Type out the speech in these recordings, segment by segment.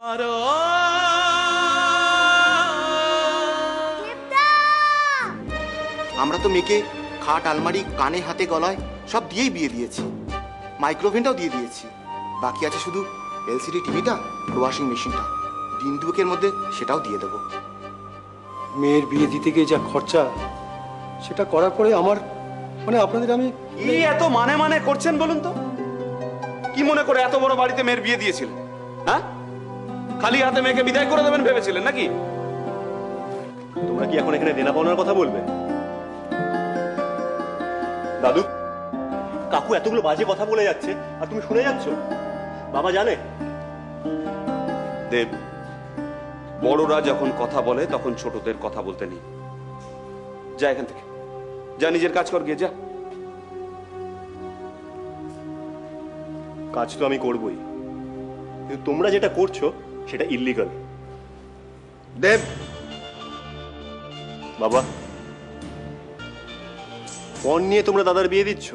আমরা তো মেয়েকে খাট, আলমারি, কানে, হাতে, গলায় সব দিয়েই বিয়ে দিয়েছি। মাইক্রোওভেনটাও দিয়ে দিয়েছি। বাকি আছে শুধু এলসিডি টিভিটা, ওয়াশিং মেশিনটা। দিন দুয়েকের মধ্যে সেটাও দিয়ে দেবো। মেয়ের বিয়ে দিতে গিয়ে যা খরচা, সেটা করার পরে আমার আপনাদের আমি এই এত মানে করছেন বলুন তো? কি মনে করে এত বড় বাড়িতে মেয়ের বিয়ে দিয়েছিলেন? হ্যাঁ, খালি হাতে মেয়েকে বিদায় করে দেবেন ভেবেছিলেন নাকি? তোমরা কি এখন এখানে দেনা পাওনার কথা বলবে? দাদু, কাকু এতগুলো বাজে কথা বলে যাচ্ছে আর তুমি শুনে যাচ্ছ। বাবা জানে? দেব, বড়রা যখন কথা বলে তখন ছোটদের কথা বলতে নেই। যা এখান থেকে, যা নিজের কাজ কর গিয়ে, যা। কাজ তো আমি করবই, কিন্তু তোমরা যেটা করছো সেটা ইল্লিগাল। দেব, বাবা, পণ নিয়ে তোমরা দাদার বিয়ে দিচ্ছ,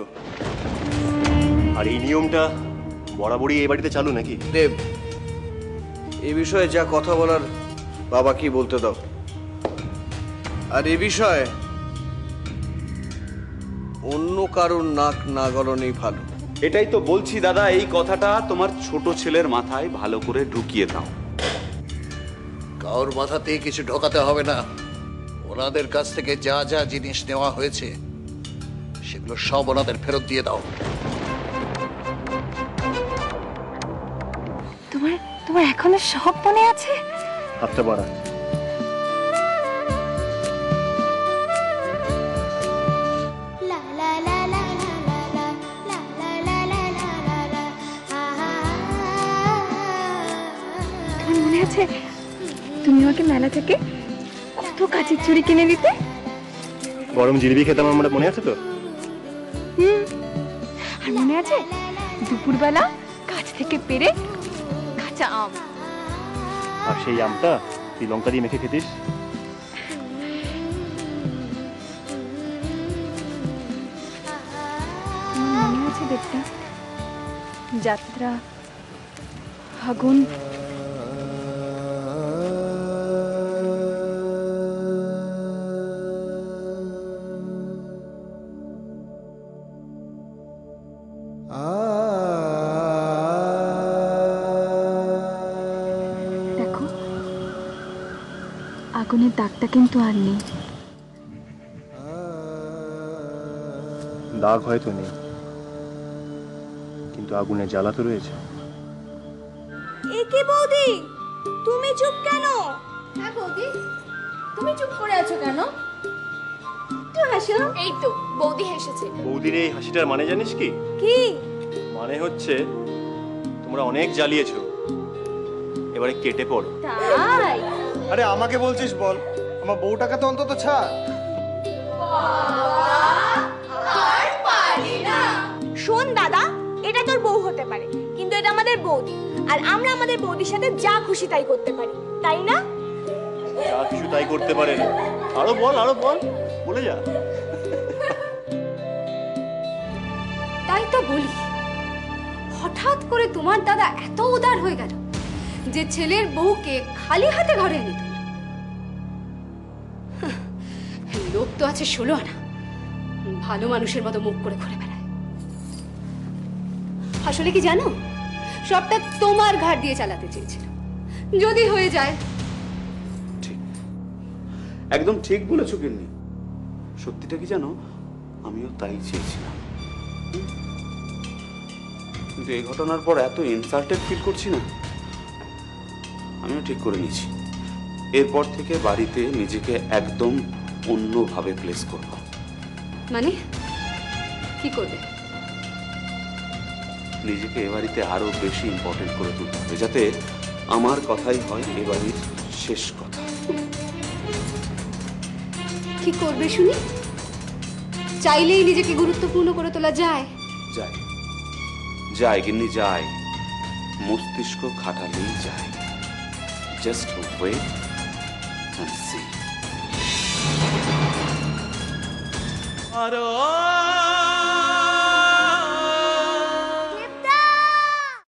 আর এই নিয়মটা বরাবরই এই বাড়িতে চালু নাকি? দেব, এই বিষয়ে যা কথা বলার বাবা কি বলতে দাও। আর এই বিষয়ে অন্য কারোর নাক না গলানোই ভালো। এটাই তো বলছি দাদা, এই কথাটা তোমার ছোট ছেলের মাথায় ভালো করে ঢুকিয়ে দাও। কারোর মাথাতেই কিছু ঢোকাতে হবে না। ওনাদের কাছ থেকে যা যা জিনিস নেওয়া হয়েছে সেগুলো সব ওনাদের ফেরত দিয়ে দাও। তোমার এখনো সব মনে আছে? হাতটা বাড়া। মনে আছে তুমি আমাকে মেলা থেকে কত কাচের চুড়ি কিনে দিতে? গরম জিলিপি খেতাম আমরা, মনে আছে তো? আর মনে আছে দুপুরবেলা গাছ থেকে পেড়ে কাঁচা আম, আর সেই আমটা তুই লঙ্কা দিয়ে মেখে খেতিস। মনে আছে দেখতে যাত্রা, আগুন, দেখো আগুনের দাগটা কিন্তু আর নেই। দাগ হয়তো নেই, কিন্তু আগুনের জ্বালা তো রয়েছে। একে বৌদি, তুমি চুপ কেন? হ্যাঁ বৌদি, তুমি চুপ করে আছো কেন? একটু হাসো। এই তো বৌদি হেসেছে। বৌদির এই হাসিটার মানে জানিস কি? কি মানে হচ্ছে তোমরা অনেক জ্বালিয়েছো, এবারে কেটে পড়ো। তাই? আরে আমাকে বলছিস বল, আমার বউটাকে তো অন্তত ছাড়। শোন দাদা, এটা তোর বউ হতে পারে, কিন্তু এটা আমাদের বৌদি, আর আমরা আমাদের বৌদির সাথে যা খুশি তাই করতে পারি, তাই না? যা কিছু তাই করতে পারে না। আরো বল, আরো বল, বলে যা। তাই তো বলি, হঠাৎ করে তোমার দাদা এত উদার হয়ে গেল যে ছেলের বউকে খালি হাতে ঘরে এনে দিল। লোক তো আছে 16 আনা, ভালো মানুষের মতো মুখ করে ঘুরে বেড়ায়। আসলে কি জানো, সবটা তোমার ঘাট দিয়ে চালাতে চেয়েছিল, যদি হয়ে যায়। ঠিক, একদম ঠিক বলেছো গিন্নি। সত্যিটা কি জানো, আমিও তাই চেয়েছিলাম, কিন্তু এই ঘটনার পর এত ইনসাল্টেড ফিল করছি না। আমিও ঠিক করে নিয়েছি, এরপর থেকে বাড়িতে নিজেকে একদম অন্যভাবে প্লেস করব। মানে কি করবে? নিজেকে এ বাড়িতে আরো বেশি ইম্পর্টেন্ট করে তুলতে হবে, যাতে আমার কথাই হয় এ বাড়ির শেষ কথা। কি করবে শুনি? চাইলেই নিজেকে গুরুত্বপূর্ণ করে তোলা যায়? যায়, যায় গিন্নি, যায়। মস্তিষ্ক খাটালেই যায়। Just wait and C.